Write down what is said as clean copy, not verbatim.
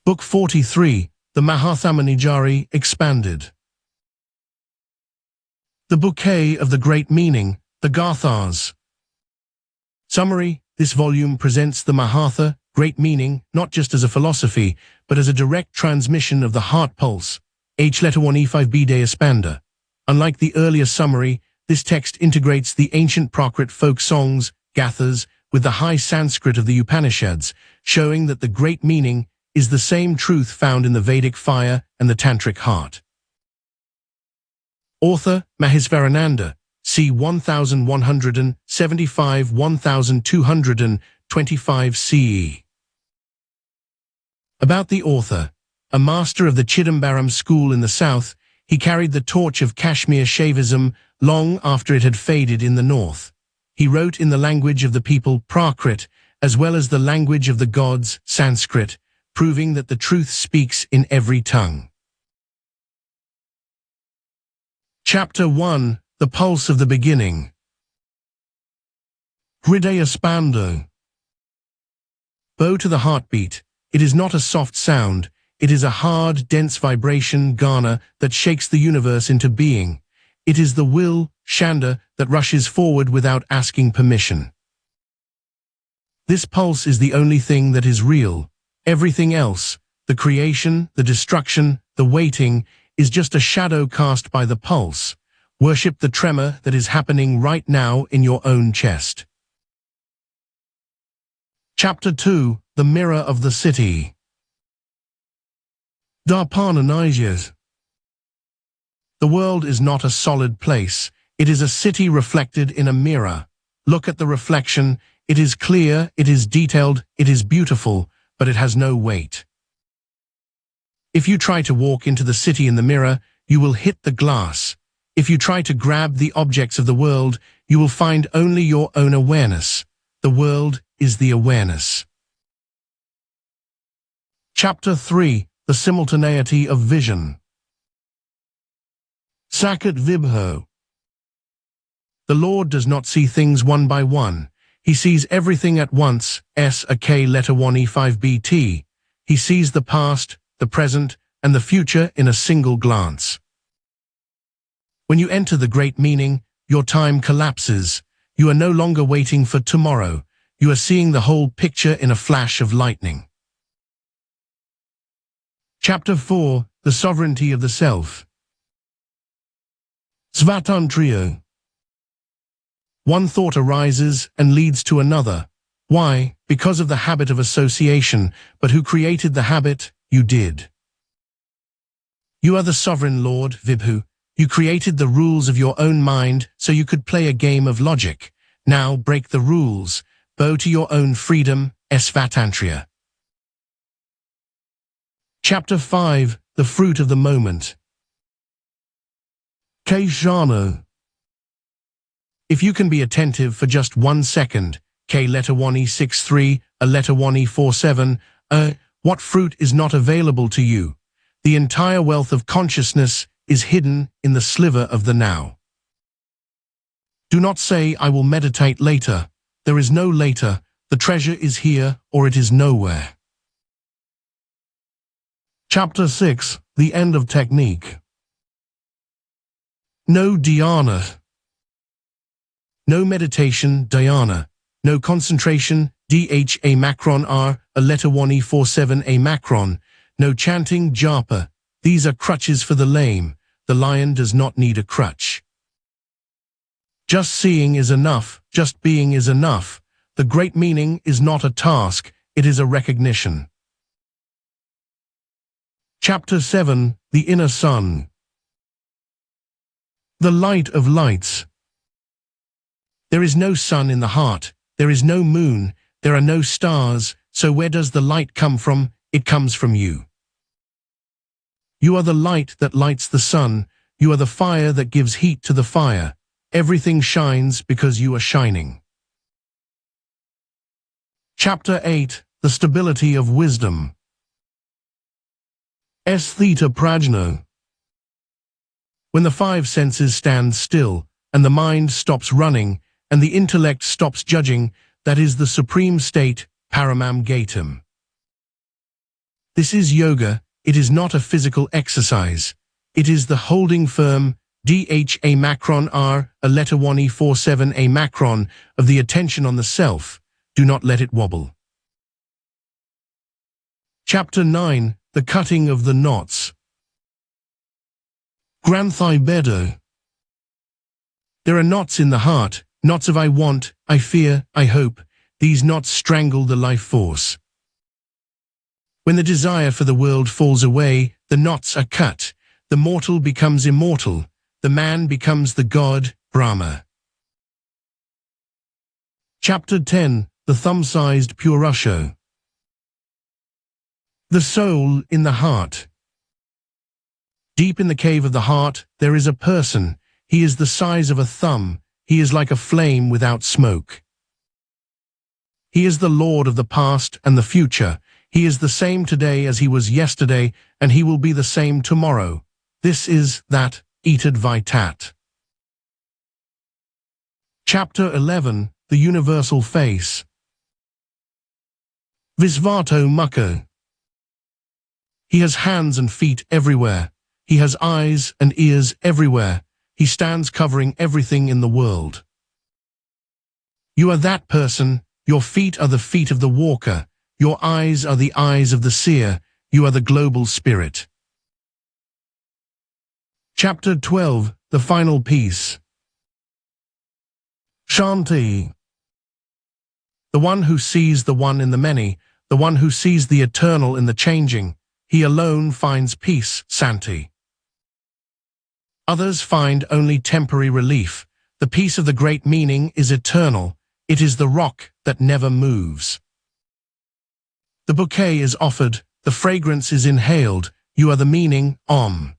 Book 43, the Maharthamanjari Expanded. The Bouquet of the Great Meaning, the Gathas. Summary: this volume presents the Mahatha, Great Meaning, not just as a philosophy, but as a direct transmission of the heart pulse. Hridayaspanda. Unlike the earlier summary, this text integrates the ancient Prakrit folk songs, Gathas, with the high Sanskrit of the Upanishads, showing that the great meaning is the same truth found in the Vedic fire and the Tantric heart. Author: Maheshvarananda, c. 1175–1225 CE. About the author. A master of the Chidambaram school in the south, he carried the torch of Kashmir Shaivism long after it had faded in the north. He wrote in the language of the people, Prakrit, as well as the language of the gods, Sanskrit, proving that the truth speaks in every tongue. Chapter 1: The Pulse of the Beginning. Hridayaspanda. Bow to the heartbeat. It is not a soft sound. It is a hard, dense vibration, Ghana, that shakes the universe into being. It is the will, Shanda, that rushes forward without asking permission. This pulse is the only thing that is real. Everything else, the creation, the destruction, the waiting, is just a shadow cast by the pulse. Worship the tremor that is happening right now in your own chest. Chapter 2: The Mirror of the City. Darpananijas. The world is not a solid place. It is a city reflected in a mirror. Look at the reflection. It is clear, it is detailed, it is beautiful, but it has no weight. If you try to walk into the city in the mirror, you will hit the glass. If you try to grab the objects of the world, you will find only your own awareness. The world is the awareness. Chapter 3: The Simultaneity of Vision. Sakat Vibho. The Lord does not see things one by one. He sees everything at once. S.A.K.1E5BT. He sees the past, the present, and the future in a single glance. When you enter the great meaning, your time collapses. You are no longer waiting for tomorrow. You are seeing the whole picture in a flash of lightning. Chapter 4: The Sovereignty of the Self. Svatantriya. One thought arises and leads to another. Why? Because of the habit of association. But who created the habit? You did. You are the sovereign Lord, Vibhu. You created the rules of your own mind so you could play a game of logic. Now break the rules. Bow to your own freedom, Svatantriya. Chapter 5: The Fruit of the Moment. Kshana. If you can be attentive for just 1 second, K1E63, A1E47, what fruit is not available to you? The entire wealth of consciousness is hidden in the sliver of the now. Do not say, I will meditate later. There is no later. The treasure is here or it is nowhere. Chapter 6: The End of Technique. No dhyana. No meditation, dhyana. No concentration, dha macron r, A1E47 macron. No chanting, japa. These are crutches for the lame. The lion does not need a crutch. Just seeing is enough. Just being is enough. The great meaning is not a task. It is a recognition. Chapter 7: The Inner Sun. The Light of Lights. There is no sun in the heart. There is no moon. There are no stars. So where does the light come from? It comes from you. You are the light that lights the sun. You are the fire that gives heat to the fire. Everything shines because you are shining. Chapter 8: The Stability of Wisdom. Estheta prajna. When the 5 senses stand still, and the mind stops running, and the intellect stops judging, that is the supreme state, paramam gatam. This is yoga. It is not a physical exercise. It is the holding firm, dha macron r, a letter 1e47 a macron, of the attention on the self. Do not let it wobble. Chapter 9. The Cutting of the Knots. Granthai Bedo. There are knots in the heart, knots of I want, I fear, I hope. These knots strangle the life force. When the desire for the world falls away, the knots are cut. The mortal becomes immortal. The man becomes the god, Brahma. Chapter 10. The Thumb-Sized Purusho. The soul in the heart. Deep in the cave of the heart, there is a person. He is the size of a thumb. He is like a flame without smoke. He is the Lord of the past and the future. He is the same today as he was yesterday, and he will be the same tomorrow. This is that Advaitat. Chapter 11. The Universal Face. Visvato Mukho. He has hands and feet everywhere. He has eyes and ears everywhere. He stands covering everything in the world. You are that person. Your feet are the feet of the walker. Your eyes are the eyes of the seer. You are the global spirit. Chapter 12. The Final Piece. Shanti. The one who sees the one in the many, the one who sees the eternal in the changing, he alone finds peace, Santi. Others find only temporary relief. The peace of the great meaning is eternal. It is the rock that never moves. The bouquet is offered, the fragrance is inhaled. You are the meaning, Om.